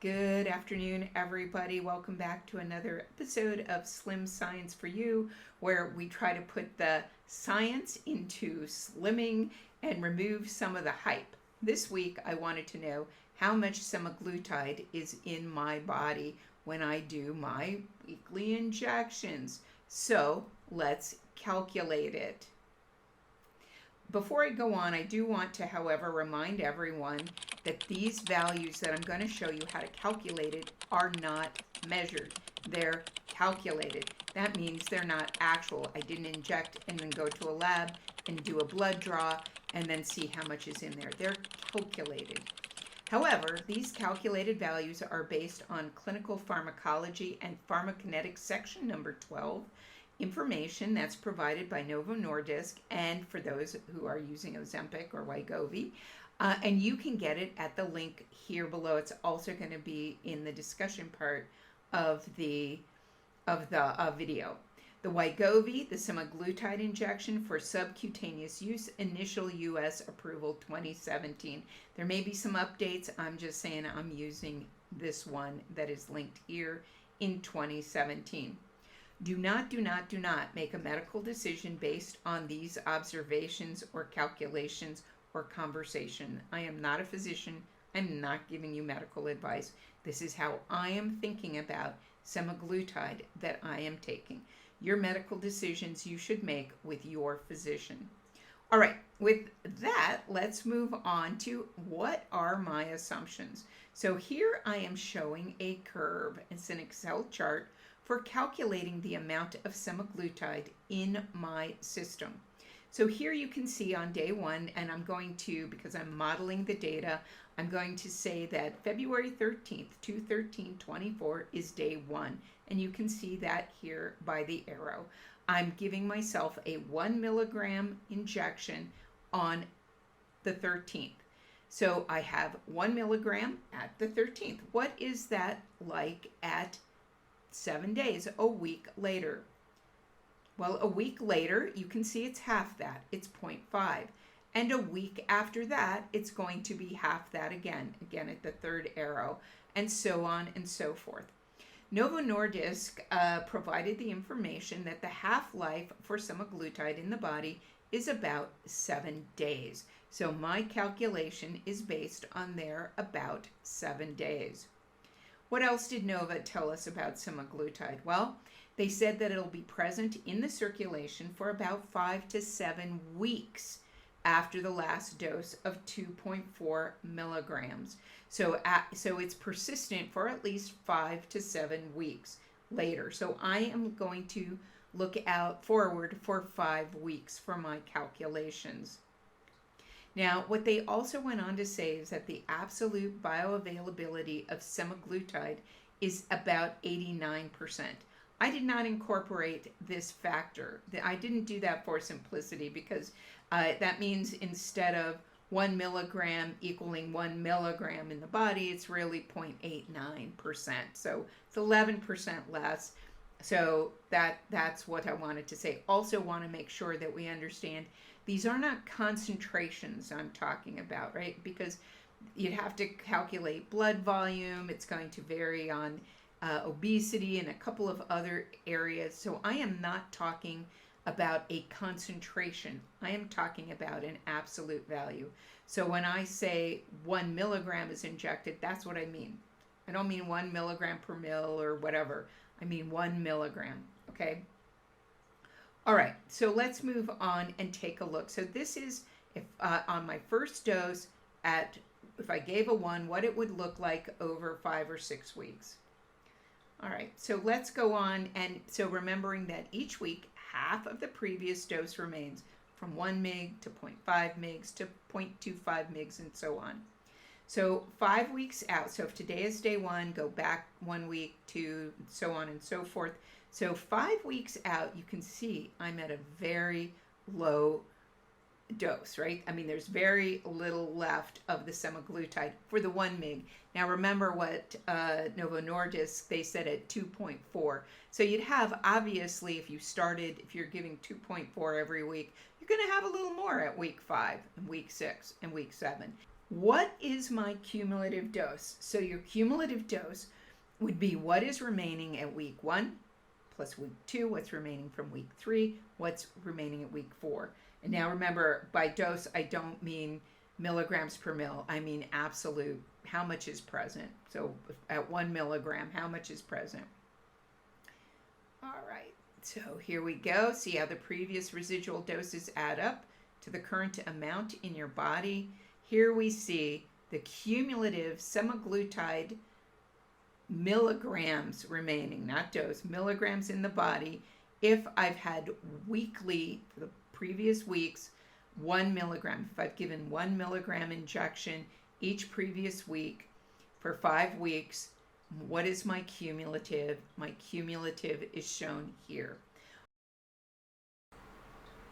Good afternoon, everybody. Welcome back to another episode of Slim Science for You, where we try to put the science into slimming and remove some of the hype. This week, I wanted to know how much semaglutide is in my body when I do my weekly injections. So let's calculate it. Before I go on, I do want to, however, remind everyone that these values that I'm going to show you how to calculate it are not measured. They're calculated. That means they're not actual. I didn't inject and then go to a lab and do a blood draw and then see how much is in there. They're calculated. However, these calculated values are based on clinical pharmacology and pharmacokinetics section number 12, information that's provided by Novo Nordisk and for those who are using Ozempic or Wegovy. And you can get it at the link here below. It's also going to be in the discussion part of the video. The Wegovy, the semaglutide injection for subcutaneous use, initial U.S. approval 2017. There may be some updates. I'm just saying I'm using this one that is linked here in 2017. Do not make a medical decision based on these observations or calculations or conversation. I am not a physician. I'm not giving you medical advice. This is how I am thinking about semaglutide that I am taking. Your medical decisions you should make with your physician. All right, with that, let's move on to what are my assumptions. So here I am showing a curve. It's an Excel chart for calculating the amount of semaglutide in my system. So here you can see on day one, and I'm going to, because I'm modeling the data, I'm going to say that February 13th, 2/13/24 is day one. And you can see that here by the arrow. I'm giving myself a 1 milligram injection on the 13th. So I have 1 milligram at the 13th. What is that like at 7 days, a week later? Well, a week later, you can see it's half that. It's 0.5. And a week after that, it's going to be half that again at the third arrow, and so on and so forth. Novo Nordisk provided the information that the half-life for semaglutide in the body is about 7 days. So my calculation is based on their about 7 days. What else did Novo tell us about semaglutide? Well, they said that it'll be present in the circulation for about 5 to 7 weeks after the last dose of 2.4 milligrams. So it's persistent for at least 5 to 7 weeks later. So I am going to look out forward for 5 weeks for my calculations. Now, what they also went on to say is that the absolute bioavailability of semaglutide is about 89%. I did not incorporate this factor. I didn't do that for simplicity because that means instead of 1 milligram equaling 1 milligram in the body, it's really 0.89%. So it's 11% less. So that's what I wanted to say. Also want to make sure that we understand these are not concentrations I'm talking about, right? Because you'd have to calculate blood volume. It's going to vary on obesity and a couple of other areas. So I am not talking about a concentration. I am talking about an absolute value. So when I say 1 milligram is injected, that's what I mean. I don't mean 1 milligram per mil or whatever. I mean 1 milligram, okay? All right, so let's move on and take a look. So this is if on my first dose if I gave a 1, what it would look like over 5 or 6 weeks. All right, so let's go on. And so remembering that each week, half of the previous dose remains from 1 mg to 0.5 mg to 0.25 mg and so on. So 5 weeks out, so if today is day 1, go back 1 week to so on and so forth. So 5 weeks out, you can see I'm at a very low dose, right? I mean, there's very little left of the semaglutide for the 1 mg. Now, remember what Novo Nordisk, they said at 2.4. So you'd have, obviously, if you're giving 2.4 every week, you're going to have a little more at week 5 and week 6 and week 7. What is my cumulative dose? So your cumulative dose would be what is remaining at week 1 plus week 2, what's remaining from week 3, what's remaining at week 4. And now remember, by dose, I don't mean milligrams per mil. I mean absolute, how much is present. So at 1 milligram, how much is present? All right, so here we go. See how the previous residual doses add up to the current amount in your body. Here we see the cumulative semaglutide milligrams remaining, not dose, milligrams in the body. If I've had weekly, for the previous weeks, 1 milligram, if I've given 1 milligram injection each previous week for 5 weeks, what is my cumulative? My cumulative is shown here.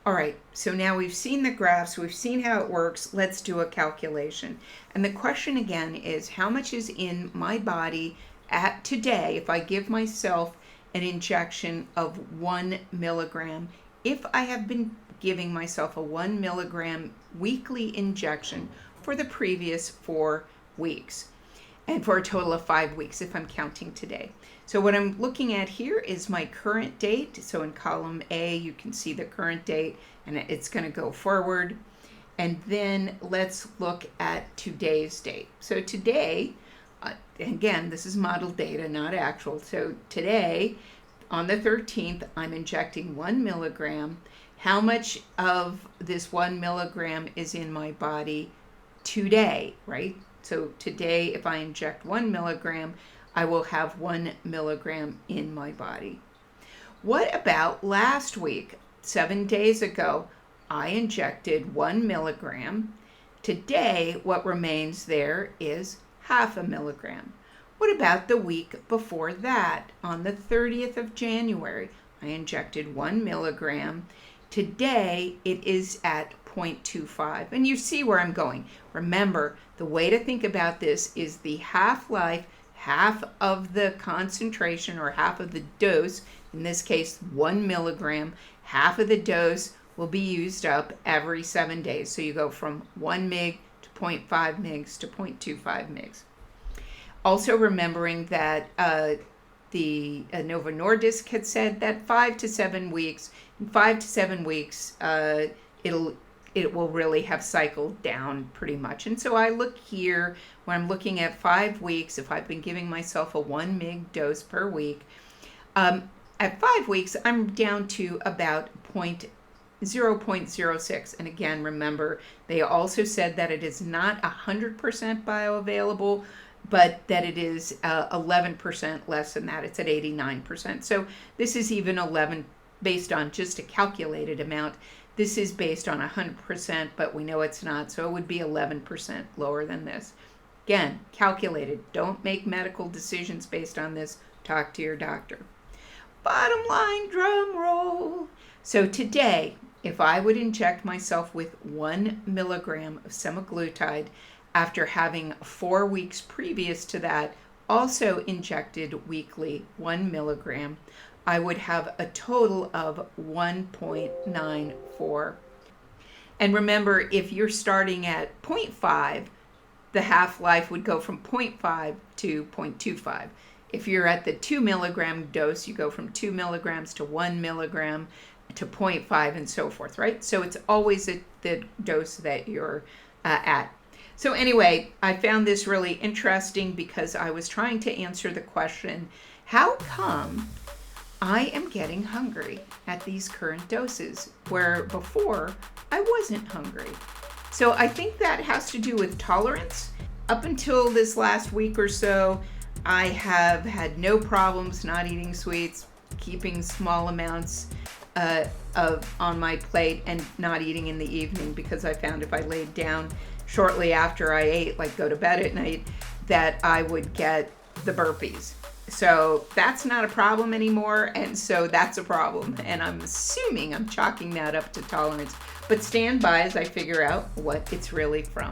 All right, so now we've seen the graphs, we've seen how it works. Let's do a calculation. And the question again is, how much is in my body at today if I give myself an injection of 1 milligram? If I have been giving myself a 1 milligram weekly injection for the previous 4 weeks, and for a total of 5 weeks if I'm counting today. So what I'm looking at here is my current date. So in column A, you can see the current date, and it's going to go forward. And then let's look at today's date. So today, again, this is model data, not actual. So today, on the 13th, I'm injecting 1 milligram. How much of this 1 milligram is in my body today, right? So today, if I inject 1 milligram, I will have 1 milligram in my body. What about last week? 7 days ago, I injected 1 milligram. Today, what remains there is half a milligram. What about the week before that? On the 30th of January, I injected 1 milligram. Today, it is at 0.25. And you see where I'm going. Remember, the way to think about this is the half-life, half of the concentration or half of the dose, in this case 1 milligram, half of the dose will be used up every 7 days. So you go from 1 mg to 0.5 mgs to 0.25 mgs. Also remembering that the Novo Nordisk had said that 5 to 7 weeks, in 5 to 7 weeks, it will really have cycled down pretty much. And so I look here, when I'm looking at 5 weeks, if I've been giving myself a 1 mg dose per week, at 5 weeks, I'm down to about 0.06. And again, remember, they also said that it is not 100% bioavailable, but that it is 11% less than that. It's at 89%. So this is even 11 based on just a calculated amount. This is based on 100%, but we know it's not, so it would be 11% lower than this. Again, calculated. Don't make medical decisions based on this. Talk to your doctor. Bottom line, drum roll. So today, if I would inject myself with 1 milligram of semaglutide after having 4 weeks previous to that, also injected weekly 1 milligram, I would have a total of 1.94. And remember, if you're starting at 0.5, the half-life would go from 0.5 to 0.25. If you're at the 2 milligram dose, you go from 2 milligrams to 1 milligram to 0.5 and so forth, right? So it's always at the dose that you're at. So anyway, I found this really interesting because I was trying to answer the question, how come I am getting hungry at these current doses, where before I wasn't hungry? So I think that has to do with tolerance. Up until this last week or so, I have had no problems not eating sweets, keeping small amounts on my plate and not eating in the evening, because I found if I laid down shortly after I ate, like go to bed at night, that I would get the burpees. So that's not a problem anymore, and so that's a problem. And I'm assuming I'm chalking that up to tolerance. But stand by as I figure out what it's really from.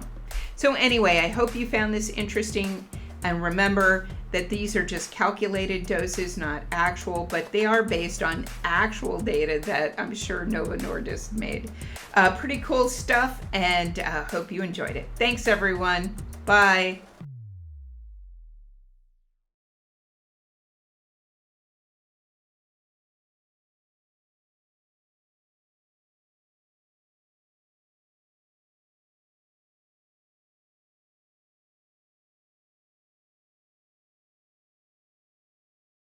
So anyway, I hope you found this interesting. And remember that these are just calculated doses, not actual, but they are based on actual data that I'm sure Novo Nordisk made. Pretty cool stuff, and hope you enjoyed it. Thanks, everyone. Bye.